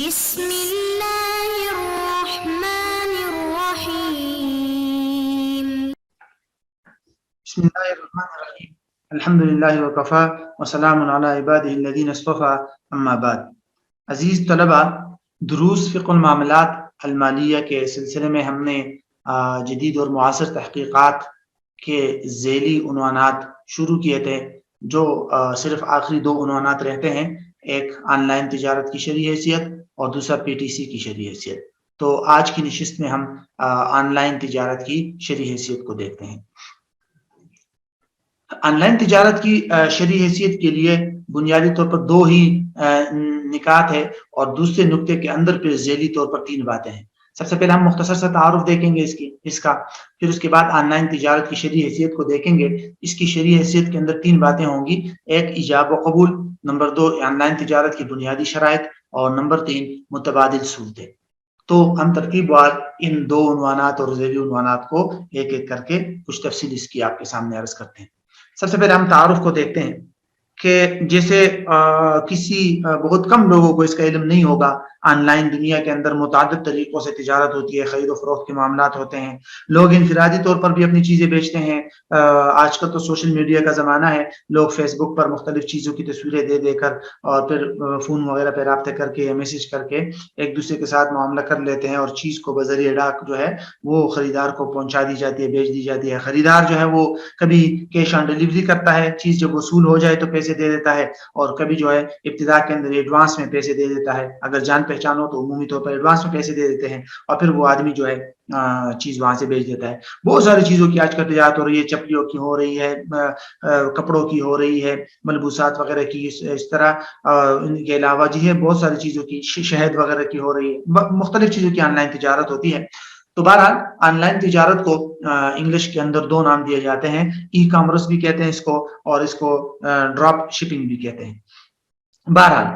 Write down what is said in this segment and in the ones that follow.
بسم اللہ الرحمن الرحیم بسم اللہ الرحمن الرحیم الحمد للہ وکفا وسلام علی عبادہ الذین اصطفى اما بعد۔ عزیز طلبہ، دروس فقہ المعاملات المالیہ کے سلسلے میں ہم نے جدید اور معاصر تحقیقات کے ذیلی عنوانات شروع کیے تھے، جو صرف آخری دو عنوانات رہتے ہیں، ایک آن لائن تجارت کی شرعی حیثیت اور دوسرا PTC کی شرعی حیثیت۔ تو آج کی نشست میں ہم آن لائن تجارت کی شرعی حیثیت کو دیکھتے ہیں۔ آن لائن تجارت کی شرعی حیثیت کے لیے بنیادی طور پر دو ہی نکات ہے، اور دوسرے نقطے کے اندر پھر ذیلی طور پر تین باتیں ہیں۔ سب سے پہلے ہم مختصر سا تعارف دیکھیں گے اس کا، پھر اس کے بعد آن لائن تجارت کی شرعی حیثیت کو دیکھیں گے۔ اس کی شرعی حیثیت کے اندر تین باتیں ہوں گی، ایک ایجاب و قبول، نمبر دو آن لائن تجارت کی بنیادی شرائط، اور نمبر تین متبادل صورتیں۔ تو ہم ترتیب وار ان دو عنوانات اور ذیلی عنوانات کو ایک ایک کر کے کچھ تفصیل اس کی آپ کے سامنے عرض کرتے ہیں۔ سب سے پہلے ہم تعارف کو دیکھتے ہیں کہ جیسے کسی بہت کم لوگوں کو اس کا علم نہیں ہوگا، آن لائن دنیا کے اندر متعدد طریقوں سے تجارت ہوتی ہے، خرید و فروخت کے معاملات ہوتے ہیں، لوگ انفرادی طور پر بھی اپنی چیزیں بیچتے ہیں۔ آج کل تو سوشل میڈیا کا زمانہ ہے، لوگ فیس بک پر مختلف چیزوں کی تصویریں دے دے کر اور پھر فون وغیرہ پہ رابطے کر کے یا میسج کر کے ایک دوسرے کے ساتھ معاملہ کر لیتے ہیں، اور چیز کو بذریعہ ڈاک جو ہے وہ خریدار کو پہنچا دی جاتی ہے، بیچ دی جاتی ہے۔ خریدار جو ہے وہ کبھی کیش آن ڈیلیوری کرتا ہے، چیز جب وصول ہو جائے تو پیسے دے دیتا ہے، اور کبھی جو ہے ابتدا کے اندر ایڈوانس میں پیسے دے دیتا ہے۔ اگر جان پہچان ہو تو عمومی طور پر ایڈوانس میں پیسے دے دیتے ہیں، اور پھر وہ آدمی جو ہے چیز وہاں سے بیچ دیتا ہے۔ بہت ساری چیزوں کی آج کل تجارت ہو رہی ہے، چپلیوں کی ہو رہی ہے، کپڑوں کی ہو رہی ہے، ملبوسات وغیرہ کی، اس طرح ان کے علاوہ جو ہے بہت ساری چیزوں کی، شہد وغیرہ کی ہو رہی ہے، مختلف چیزوں کی آن لائن تجارت ہوتی ہے۔ تو بہرحال آن لائن تجارت کو انگلش کے اندر دو نام دیے جاتے ہیں، ای کامرس بھی کہتے ہیں اس کو، اور اس کو ڈراپ شپنگ بھی کہتے ہیں۔ بہرحال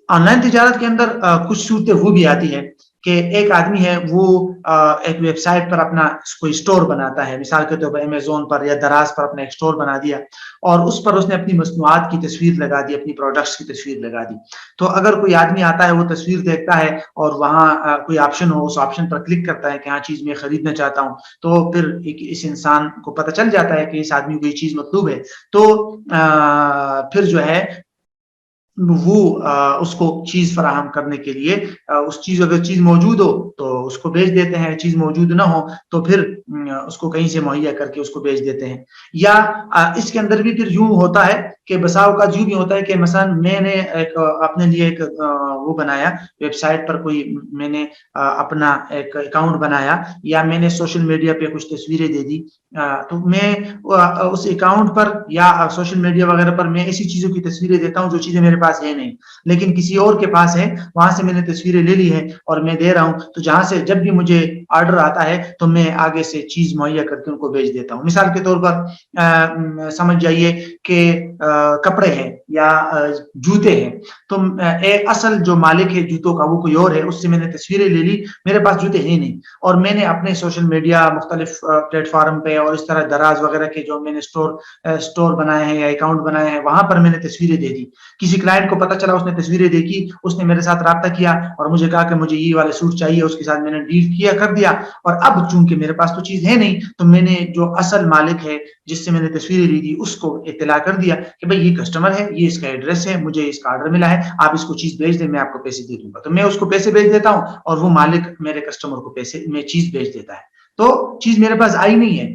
آن لائن تجارت کے اندر کچھ صورتیں وہ بھی آتی ہے کہ ایک آدمی ہے، وہ ایک ویب سائٹ پر اپنا کوئی اسٹور بناتا ہے، مثال کے طور پر امیزون پر یا دراز پر اپنا ایک اسٹور بنا دیا، اور اس پر اس نے اپنی مصنوعات کی تصویر لگا دی، اپنی پروڈکٹس کی تصویر لگا دی۔ تو اگر کوئی آدمی آتا ہے، وہ تصویر دیکھتا ہے اور وہاں کوئی آپشن ہو، اس آپشن پر کلک کرتا ہے کہ ہاں چیز میں خریدنا چاہتا ہوں، تو پھر اس انسان کو پتہ چل جاتا ہے کہ اس آدمی کو یہ چیز مطلوب ہے، تو پھر جو ہے وہ اس کو چیز فراہم کرنے کے لیے اس چیز، اگر چیز موجود ہو تو اس کو بیچ دیتے ہیں، چیز موجود نہ ہو تو پھر اس کو کہیں سے مہیا کر کے اس کو بیچ دیتے ہیں۔ یا اس کے اندر بھی پھر یوں ہوتا ہے کہ بسا اوقات یوں بھی ہوتا ہے کہ مثلا میں نے ایک اپنے لیے ایک وہ بنایا، ویب سائٹ پر کوئی میں نے اپنا ایک اکاؤنٹ بنایا، یا میں نے سوشل میڈیا پہ کچھ تصویریں دے دی، تو میں اس اکاؤنٹ پر یا سوشل میڈیا وغیرہ پر میں ایسی چیزوں کی تصویریں دیتا ہوں جو چیزیں میرے پاس ہے نہیں، لیکن کسی اور کے پاس ہے، وہاں سے میں نے تصویریں لے لی ہیں اور میں دے رہا ہوں، تو جہاں سے جب بھی مجھے آرڈر آتا ہے تو میں آگے سے چیز مہیا کر کے ان کو بیچ دیتا ہوں۔ مثال کے طور پر سمجھ جائیے کہ کپڑے ہیں یا جوتے ہیں، تو ایک اصل جو مالک ہے جوتوں کا وہ کوئی اور ہے، اس سے میں نے تصویریں لے لی، میرے پاس جوتے ہیں نہیں، اور میں نے اپنے سوشل میڈیا مختلف پلیٹ فارم پہ اور اس طرح دراز وغیرہ کے جو میں نے اسٹور بنائے ہیں یا اکاؤنٹ بنائے ہیں، وہاں پر میں نے تصویریں دے دی۔ کسی کلائنٹ کو پتہ چلا، اس نے تصویریں دیکھی، اس نے میرے ساتھ رابطہ کیا اور مجھے کہا کہ مجھے یہ والے سوٹ چاہیے، اس کے ساتھ میں نے ڈیل کر دیا، اور اب چونکہ میرے پاس تو چیز ہے نہیں، تو میں نے جو اصل مالک ہے جس سے میں نے تصویریں لی تھی اس کو اطلاع کر دیا کہ بھائی یہ کسٹمر ہے، یہ اس کا ایڈریس ہے، مجھے اس کا آرڈر ملا ہے، آپ اس کو چیز بھیج دیں، میں آپ کو پیسے دے دوں گا۔ تو میں اس کو پیسے بھیج دیتا ہوں اور وہ مالک میرے کسٹمر کو پیسے میں چیز بھیج دیتا ہے۔ تو چیز میرے پاس آئی نہیں ہے،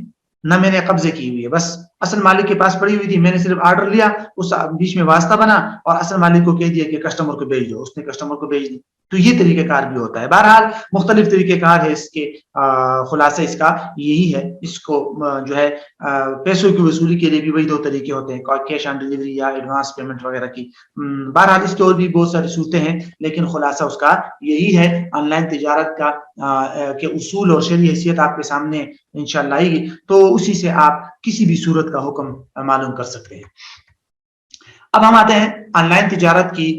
نہ میں نے قبضے کی ہوئی ہے، بس اصل مالک کے پاس پڑی ہوئی تھی، میں نے صرف آرڈر لیا، اس بیچ میں واسطہ بنا اور اصل مالک کو کہہ دیا کہ کسٹمر کو بھیج دو، اس نے کسٹمر کو بھیج دی۔ تو یہ طریقہ کار بھی ہوتا ہے۔ بہرحال مختلف طریقہ کار ہے، اس کے خلاصہ اس کا یہی ہے۔ اس کو جو ہے پیسوں کی وصولی کے لیے بھی وہی دو طریقے ہوتے ہیں، کیش آن ڈیلیوری یا ایڈوانس پیمنٹ وغیرہ کی۔ بہرحال اس کے اور بھی بہت ساری صورتیں ہیں، لیکن خلاصہ اس کا یہی ہے۔ آن لائن تجارت کا کے اصول اور شرعی حیثیت آپ کے سامنے انشاءاللہ آئے گی، تو اسی سے آپ کسی بھی صورت کا حکم معلوم کر سکتے ہیں۔ اب ہم آتے ہیں آن لائن تجارت کی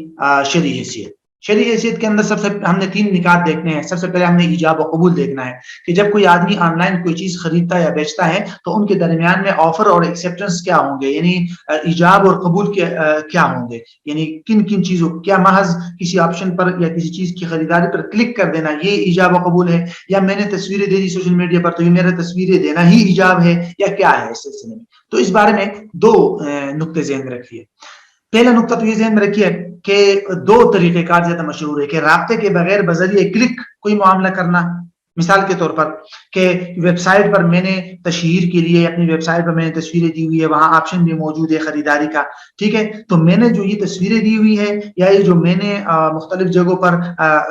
شرعی حیثیت۔ شرعی حیثیت کے اندر سب سے ہم نے 3 نکات دیکھنے ہیں. سب سے پہلے ہم نے ایجاب و قبول دیکھنا ہے کہ جب کوئی آدمی آن لائن کوئی چیز خریدتا یا بیچتا ہے تو ان کے درمیان میں آفر اور ایکسیپٹنس کیا ہوں گے, یعنی ایجاب اور قبول کیا ہوں گے, یعنی کن کن چیزوں, کیا محض کسی آپشن پر یا کسی چیز کی خریداری پر کلک کر دینا یہ ایجاب و قبول ہے, یا میں نے تصویریں دے دی سوشل میڈیا پر تو یہ میرا تصویریں دینا ہی ایجاب ہے, یا کیا ہے اس سلسلے میں. تو اس بارے میں 2 نقطے ذہن میں رکھیے. پہلا نقطہ تو یہ ذہن میں رکھیے کہ 2 طریقہ کار زیادہ مشہور ہے کہ رابطے کے بغیر بذریعہ کلک کوئی معاملہ کرنا. مثال کے طور پر کہ ویب سائٹ پر میں نے تشہیر کے لیے اپنی ویب سائٹ پر میں نے تصویریں دی ہوئی ہے, وہاں آپشن بھی موجود ہے خریداری کا, ٹھیک ہے. تو میں نے جو یہ تصویریں دی ہوئی ہے یا یہ جو میں نے مختلف جگہوں پر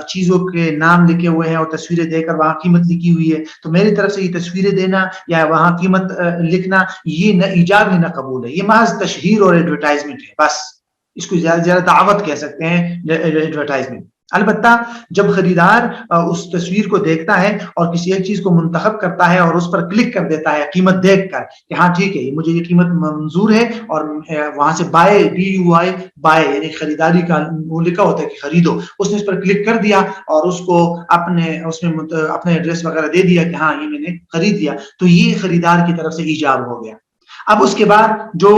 چیزوں کے نام لکھے ہوئے ہیں اور تصویریں دے کر وہاں قیمت لکھی ہوئی ہے, تو میری طرف سے یہ تصویریں دینا یا وہاں قیمت لکھنا یہ نہ ایجاب ہے نہ قبول ہے, یہ محض تشہیر اور ایڈورٹائزمنٹ ہے. بس اس کو زیادہ دعوت کہہ سکتے ہیں, ایڈورٹائزمنٹ. البتہ جب خریدار اس تصویر کو دیکھتا ہے اور کسی ایک چیز کو منتخب کرتا ہے اور اس پر کلک کر دیتا ہے قیمت دیکھ کر کہ ہاں ٹھیک ہے مجھے یہ قیمت منظور ہے, اور وہاں سے بائے BUY بائے یعنی خریداری کا وہ لکھا ہوتا ہے کہ خریدو, اس نے اس پر کلک کر دیا اور اس کو اس میں اپنے ایڈریس وغیرہ دے دیا کہ ہاں یہ میں نے خرید لیا, تو یہ خریدار کی طرف سے ایجاب ہو گیا. اب اس کے بعد جو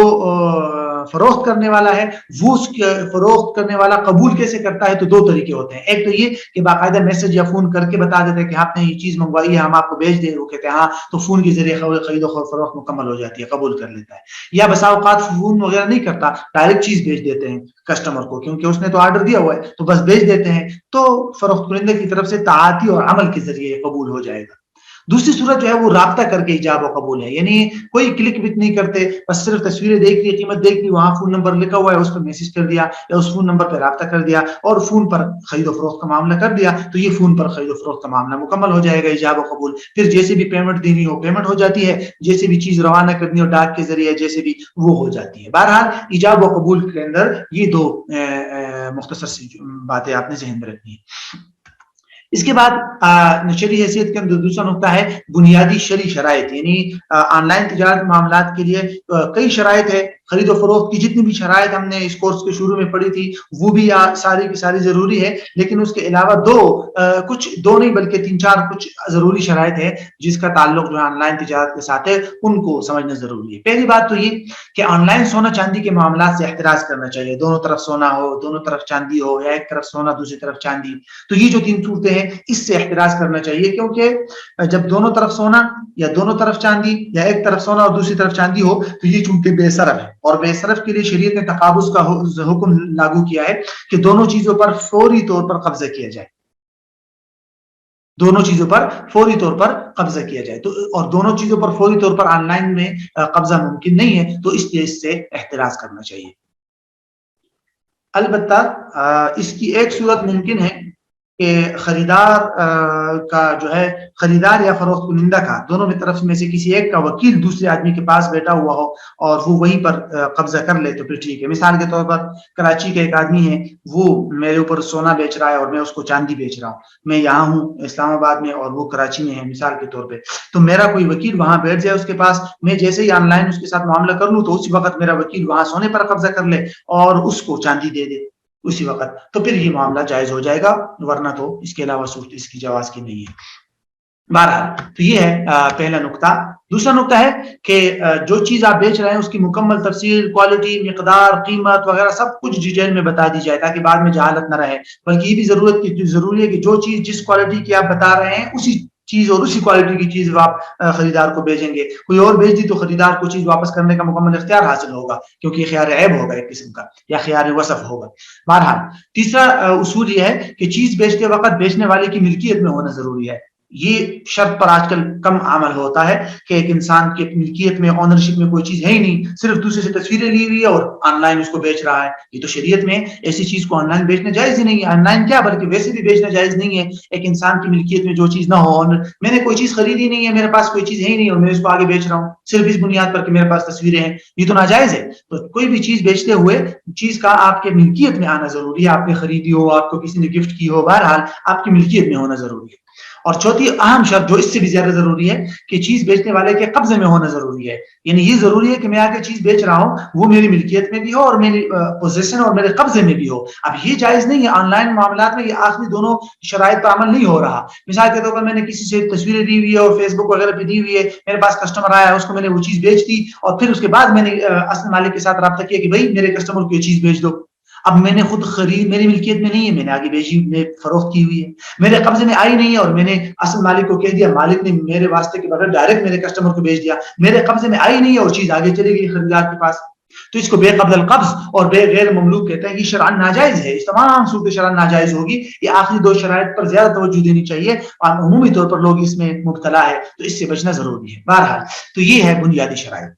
فروخت کرنے والا ہے وہ اس فروخت کرنے والا قبول کیسے کرتا ہے, تو 2 طریقے ہوتے ہیں. ایک تو یہ کہ باقاعدہ میسج یا فون کر کے بتا دیتے ہیں کہ آپ نے یہ چیز منگوائی ہے, ہم آپ کو بھیج دیں, وہ کہتے ہیں ہاں, تو فون کے ذریعے خرید و فروخت مکمل ہو جاتی ہے, قبول کر لیتا ہے. یا بسا اوقات فون وغیرہ نہیں کرتا, ڈائریکٹ چیز بھیج دیتے ہیں کسٹمر کو, کیونکہ اس نے تو آرڈر دیا ہوا ہے تو بس بھیج دیتے ہیں, تو فروخت کنندے کی طرف سے تعاطی اور عمل کے ذریعے قبول ہو جائے گا. دوسری صورت جو ہے وہ رابطہ کر کے ایجاب و قبول ہے, یعنی کوئی کلک بھی نہیں کرتے, بس صرف تصویریں دیکھ لی, قیمت دیکھ لی, وہاں فون نمبر لکھا ہوا ہے اس پر میسج کر دیا یا اس فون نمبر پہ رابطہ کر دیا اور فون پر خرید و فروخت کا معاملہ کر دیا, تو یہ فون پر خرید و فروخت کا معاملہ مکمل ہو جائے گا, ایجاب و قبول. پھر جیسے بھی پیمنٹ دینی ہو پیمنٹ ہو جاتی ہے, جیسے بھی چیز روانہ کرنی ہو ڈاک کے ذریعے جیسے بھی وہ ہو جاتی ہے. بہرحال ایجاب و قبول کے اندر یہ 2 مختصر سی باتیں آپ نے ذہن میں رکھنی ہے. اس کے بعد شرعی حیثیت کے اندر دوسرا نقطہ ہے بنیادی شرعی شرائط, یعنی آن لائن تجارت معاملات کے لیے کئی شرائط ہے. خرید و فروخت کی جتنی بھی شرائط ہم نے اس کورس کے شروع میں پڑھی تھی وہ بھی ساری کی ساری ضروری ہے, لیکن اس کے علاوہ 2 نہیں بلکہ 3-4 کچھ ضروری شرائط ہے جس کا تعلق جو آن لائن تجارت کے ساتھ ہے, ان کو سمجھنا ضروری ہے. پہلی بات تو یہ کہ آن لائن سونا چاندی کے معاملات سے احتراز کرنا چاہیے, دونوں طرف سونا ہو, دونوں طرف چاندی ہو, یا ایک طرف سونا دوسری طرف چاندی, تو یہ جو 3 صورتیں ہیں اس سے احتراز کرنا چاہیے, کیونکہ جب دونوں طرف سونا یا دونوں طرف چاندی یا ایک طرف سونا اور دوسری طرف چاندی ہو تو یہ چونکہ بے صرف ہے, اور بے صرف کے لیے شریعت نے تقابض کا حکم لاگو کیا ہے کہ دونوں چیزوں پر فوری طور پر قبضہ کیا جائے, دونوں چیزوں پر فوری طور پر قبضہ کیا جائے. تو اور دونوں چیزوں پر فوری طور پر آن لائن میں قبضہ ممکن نہیں ہے, تو اس لیے اس سے احتراز کرنا چاہیے. البتہ اس کی ایک صورت ممکن ہے کہ خریدار کا جو ہے خریدار یا فروخت کنندہ کا دونوں میں طرف میں سے کسی ایک کا وکیل دوسرے آدمی کے پاس بیٹھا ہوا ہو اور وہ وہیں پر قبضہ کر لے تو پھر ٹھیک ہے. مثال کے طور پر کراچی کا ایک آدمی ہے, وہ میرے اوپر سونا بیچ رہا ہے اور میں اس کو چاندی بیچ رہا ہوں, میں یہاں ہوں اسلام آباد میں اور وہ کراچی میں ہے مثال کے طور پہ, تو میرا کوئی وکیل وہاں بیٹھ جائے اس کے پاس, میں جیسے ہی آن لائن اس کے ساتھ معاملہ کر لوں تو اسی وقت میرا وکیل وہاں سونے پر قبضہ کر لے اور اس کو چاندی دے دے اسی وقت, تو پھر یہ معاملہ جائز ہو جائے گا, ورنہ تو اس کے علاوہ صورت اس کی جواز کی نہیں ہے. بہرحال تو یہ ہے پہلا نقطہ. دوسرا نقطہ ہے کہ جو چیز آپ بیچ رہے ہیں اس کی مکمل تفصیل, کوالٹی, مقدار, قیمت وغیرہ سب کچھ ڈیٹیل میں بتا دی جائے تاکہ بعد میں جہالت نہ رہے, بلکہ یہ بھی ضروری ہے کہ جو چیز جس کوالٹی کی آپ بتا رہے ہیں اسی چیز اور اسی کوالٹی کی چیز آپ خریدار کو بھیجیں گے. کوئی اور بھیج دی تو خریدار کو چیز واپس کرنے کا مکمل اختیار حاصل ہوگا, کیونکہ خیار عیب ہوگا ایک قسم کا یا خیار وصف ہوگا. بہرحال تیسرا اصول یہ ہے کہ چیز بیچتے وقت بیچنے والے کی ملکیت میں ہونا ضروری ہے. یہ شرط پر آج کل کم عمل ہوتا ہے کہ ایک انسان کی ملکیت میں اونرشپ میں کوئی چیز ہے ہی نہیں, صرف دوسرے سے تصویریں لی ہوئی ہے اور آن لائن اس کو بیچ رہا ہے. یہ تو شریعت میں ایسی چیز کو آن لائن بیچنا جائز ہی نہیں ہے. آن لائن کیا بلکہ ویسے بھی بیچنا جائز نہیں ہے. ایک انسان کی ملکیت میں جو چیز نہ ہو, میں نے کوئی چیز خریدی نہیں ہے, میرے پاس کوئی چیز ہے ہی نہیں اور میں اس کو آگے بیچ رہا ہوں صرف اس بنیاد پر کہ میرے پاس تصویریں ہیں, یہ تو ناجائز ہے. تو کوئی بھی چیز بیچتے ہوئے چیز کا آپ کے ملکیت میں آنا ضروری ہے. آپ نے خریدی ہو, آپ کو کسی نے گفٹ کی ہو, بہرحال آپ کی ملکیت میں ہونا ضروری ہے. اور چوتھی اہم شرط جو اس سے بھی زیادہ ضروری ہے کہ چیز بیچنے والے کے قبضے میں ہونا ضروری ہے. یعنی یہ ضروری ہے کہ میں آگے چیز بیچ رہا ہوں وہ میری ملکیت میں بھی ہو اور میری پوزیشن اور میرے قبضے میں بھی ہو. اب یہ جائز نہیں ہے آن لائن معاملات میں, یہ آخری دونوں شرائط پر عمل نہیں ہو رہا. مثال کے طور پر میں نے کسی سے تصویریں دی ہوئی ہے اور فیس بک وغیرہ پہ دی ہوئی ہے, میرے پاس کسٹمر آیا ہے, اس کو میں نے وہ چیز بیچ دی اور پھر اس کے بعد میں نے اصل مالک کے ساتھ رابطہ کیا کہ بھائی میرے کسٹمر کو یہ چیز بیچ دو. اب میں نے خود خرید, میری ملکیت میں نہیں ہے, میں نے آگے بیچی, میں فروخت کی ہوئی ہے, میرے قبضے میں آئی نہیں ہے اور میں نے اصل مالک کو کہہ دیا, مالک نے میرے واسطے کے بغیر ڈائریکٹ میرے کسٹمر کو بیچ دیا, میرے قبضے میں آئی نہیں ہے اور چیز آگے چلے گئی خریدار کے پاس. تو اس کو بے قبل القبض اور بے غیر مملوک کہتے ہیں. یہ شرعاً ناجائز ہے, اس تمام صورتیں شرعاً ناجائز ہوگی. یہ آخری دو شرائط پر زیادہ توجہ دینی چاہیے, اور عمومی طور پر لوگ اس میں مبتلا ہے تو اس سے بچنا ضروری ہے. بہرحال تو یہ ہے بنیادی شرائط.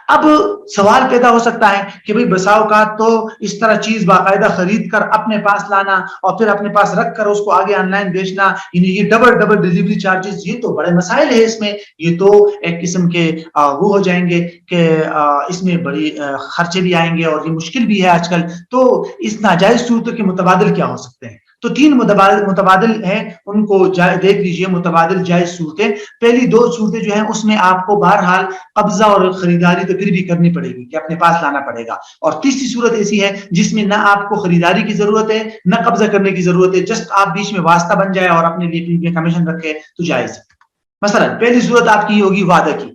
اب سوال پیدا ہو سکتا ہے کہ بھئی بسا اوقات تو اس طرح چیز باقاعدہ خرید کر اپنے پاس لانا اور پھر اپنے پاس رکھ کر اس کو آگے آن لائن بیچنا, یعنی یہ ڈبل ڈیلیوری چارجز, یہ تو بڑے مسائل ہے اس میں. یہ تو ایک قسم کے وہ ہو جائیں گے کہ اس میں بڑی خرچے بھی آئیں گے اور یہ مشکل بھی ہے آج کل. تو اس ناجائز صورتوں کے متبادل کیا ہو سکتے ہیں؟ تو 3 متبادل ہیں, ان کو دیکھ لیجئے. متبادل جائز صورتیں, پہلی 2 صورتیں جو ہیں اس میں آپ کو بہرحال قبضہ اور خریداری تو پھر بھی کرنی پڑے گی کہ اپنے پاس لانا پڑے گا. اور تیسری صورت ایسی ہے جس میں نہ آپ کو خریداری کی ضرورت ہے نہ قبضہ کرنے کی ضرورت ہے, جسٹ آپ بیچ میں واسطہ بن جائے اور اپنے لیے کمیشن رکھے تو جائز ہے. مثلا پہلی صورت آپ کی ہوگی وعدہ کی,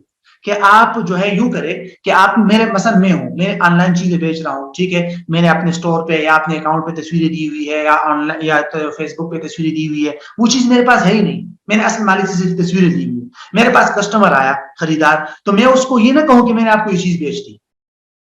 کہ آپ جو ہے یوں کرے کہ آپ میرے مثلا میں ہوں, میں آن لائن چیزیں بیچ رہا ہوں, ٹھیک ہے, میں نے اپنے سٹور پہ یا اپنے اکاؤنٹ پہ تصویریں دی ہوئی ہے یا آن لائن یا فیس بک پہ تصویریں دی ہوئی ہے, وہ چیز میرے پاس ہے ہی نہیں, میں نے اصل مالک سے صرف تصویریں دی ہوئی. میرے پاس کسٹمر آیا خریدار, تو میں اس کو یہ نہ کہوں کہ میں نے آپ کو یہ چیز بیچ دی,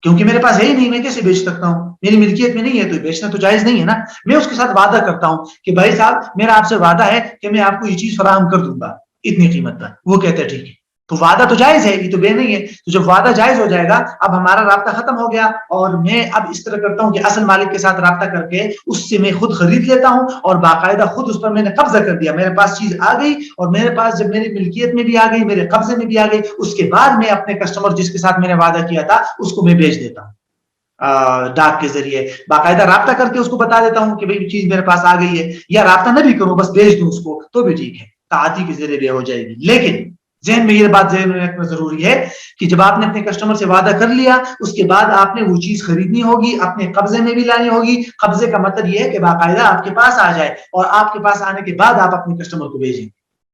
کیونکہ میرے پاس ہے ہی نہیں, میں کیسے بیچ سکتا ہوں, میری ملکیت میں نہیں ہے, تو بیچنا تو جائز نہیں ہے نا. میں اس کے ساتھ وعدہ کرتا ہوں کہ بھائی صاحب میرا آپ سے وعدہ ہے کہ میں آپ کو یہ چیز فراہم کر دوں گا اتنی قیمت پر. وہ کہتے ہیں ٹھیک ہے, تو وعدہ تو جائز ہے, یہ تو بے نہیں ہے. تو جب وعدہ جائز ہو جائے گا, اب ہمارا رابطہ ختم ہو گیا اور میں اب اس طرح کرتا ہوں کہ اصل مالک کے ساتھ رابطہ کر کے اس سے میں خود خرید لیتا ہوں اور باقاعدہ خود اس پر میں نے قبضہ کر دیا, میرے پاس چیز آ گئی اور میرے پاس جب میری ملکیت میں بھی آ گئی, میرے قبضے میں بھی آ گئی, اس کے بعد میں اپنے کسٹمر جس کے ساتھ میں نے وعدہ کیا تھا اس کو میں بیچ دیتا ہوں ڈاک کے ذریعے. باقاعدہ رابطہ کر کے اس کو بتا دیتا ہوں کہ بھئی چیز میرے پاس آ گئی ہے, یا رابطہ نہ بھی کروں بس بیچ دوں اس کو تو بھی ٹھیک ہے, تعاطی کے ذریعے ہو جائے گی. لیکن ذہن میں یہ بات ذہن میں رکھنا ضروری ہے کہ جب آپ نے اپنے کسٹمر سے وعدہ کر لیا, اس کے بعد آپ نے وہ چیز خریدنی ہوگی, اپنے قبضے میں بھی لانی ہوگی. قبضے کا مطلب یہ ہے کہ باقاعدہ آپ کے پاس آ جائے اور آپ کے پاس آنے کے بعد آپ اپنے کسٹمر کو بھیجیں.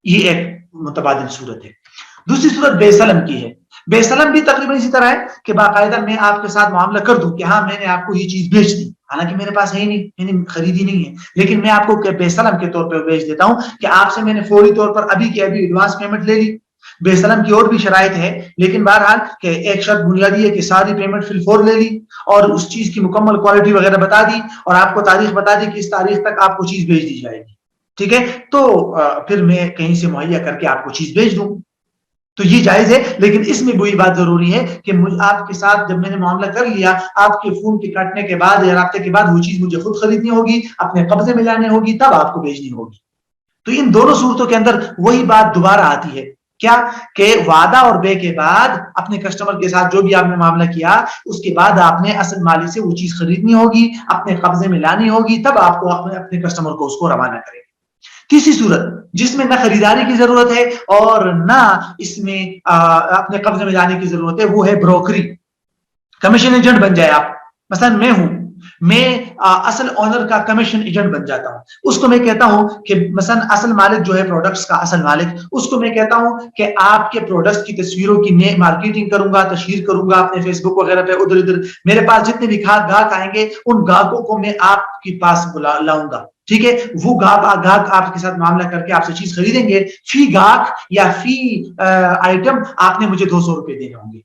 یہ ایک متبادل صورت ہے. دوسری صورت بے سلم کی ہے. بے سلم بھی تقریباً اسی طرح ہے کہ باقاعدہ میں آپ کے ساتھ معاملہ کر دوں کہ ہاں میں نے آپ کو یہ چیز بیچ دی, حالانکہ میرے پاس ہے ہی نہیں, میں نے خریدی نہیں ہے, لیکن میں آپ کو بے سلم کے طور پہ بیچ دیتا ہوں کہ آپ سے میں نے فوری طور پر ابھی کے ابھی ایڈوانس پیمنٹ لے لی. بے سلم کی اور بھی شرائط ہے, لیکن بہرحال کہ ایک شرط بنیادی ہے کہ ساری پیمنٹ فی الفور لے لی اور اس چیز کی مکمل کوالٹی وغیرہ بتا دی اور آپ کو تاریخ بتا دی کہ اس تاریخ تک آپ کو چیز بھیج دی جائے گی, ٹھیک ہے, تو پھر میں کہیں سے مہیا کر کے آپ کو چیز بھیج دوں. تو یہ جائز ہے, لیکن اس میں وہی بات ضروری ہے کہ آپ کے ساتھ جب میں نے معاملہ کر لیا, آپ کے فون کے کاٹنے کے بعد یا رابطے کے بعد وہ چیز مجھے خود خریدنی ہوگی, اپنے قبضے میں لانے ہوگی, تب آپ کو بھیجنی ہوگی. تو ان دونوں صورتوں کے اندر وہی بات دوبارہ آتی ہے, کیا کہ وعدہ اور بے کے بعد اپنے کسٹمر کے ساتھ جو بھی آپ نے معاملہ کیا اس کے بعد آپ نے اصل مالک سے وہ چیز خریدنی ہوگی, اپنے قبضے میں لانی ہوگی, تب آپ کو اپنے کسٹمر کو اس کو روانہ کریں. تیسری صورت جس میں نہ خریداری کی ضرورت ہے اور نہ اس میں اپنے قبضے میں لانے کی ضرورت ہے, وہ ہے بروکری. کمیشن ایجنٹ بن جائے آپ. مثلا میں ہوں, میں اصل اونر کا کمیشن ایجنٹ بن جاتا ہوں. اس کو میں کہتا ہوں کہ مثلا اصل مالک جو ہے پروڈکٹس کا اصل مالک, اس کو میں کہتا ہوں کہ آپ کے پروڈکٹس کی تصویروں کی میں مارکیٹنگ کروں گا, تشہیر کروں گا اپنے فیس بک وغیرہ پہ, ادھر ادھر میرے پاس جتنے بھی گاہک آئیں گے ان گاہکوں کو میں آپ کے پاس لاؤں گا, ٹھیک ہے. وہ گاہک آپ کے ساتھ معاملہ کر کے آپ سے چیز خریدیں گے, فی گاہک یا فی آئٹم آپ نے مجھے 200 روپے دینے ہوں گے,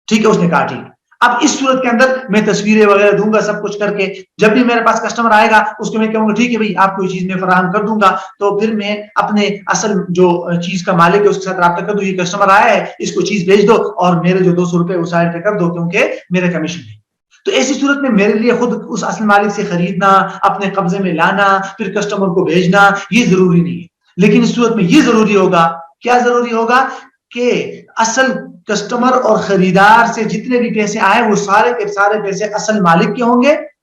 ٹھیک ہے. اس نے کہا ٹھیک. اب اس صورت کے اندر میں تصویریں وغیرہ دوں گا سب کچھ کر کے, جب بھی میرے پاس کسٹمر آئے گا اس کو میں کہوں گا ٹھیک ہے بھائی آپ کو یہ چیز میں فراہم کر دوں گا, تو پھر میں اپنے اصل جو چیز کا مالک ہے اس کے ساتھ رابطہ کر دوں, یہ کسٹمر آیا ہے اس کو چیز بھیج دو اور میرے جو 200 روپے اس سائڈ پہ کر دو کیونکہ میرا کمیشن ہے. تو ایسی صورت میں میرے لیے خود اس اصل مالک سے خریدنا, اپنے قبضے میں لانا, پھر کسٹمر کو بھیجنا یہ ضروری نہیں ہے. لیکن اس صورت میں یہ ضروری ہوگا, کیا ضروری ہوگا, کہ اصل کسٹمر اور خریدار سے جتنے بھی پیسے آئے وہ سارے کے سارے پیسے اصل مالک کے ہوں گے,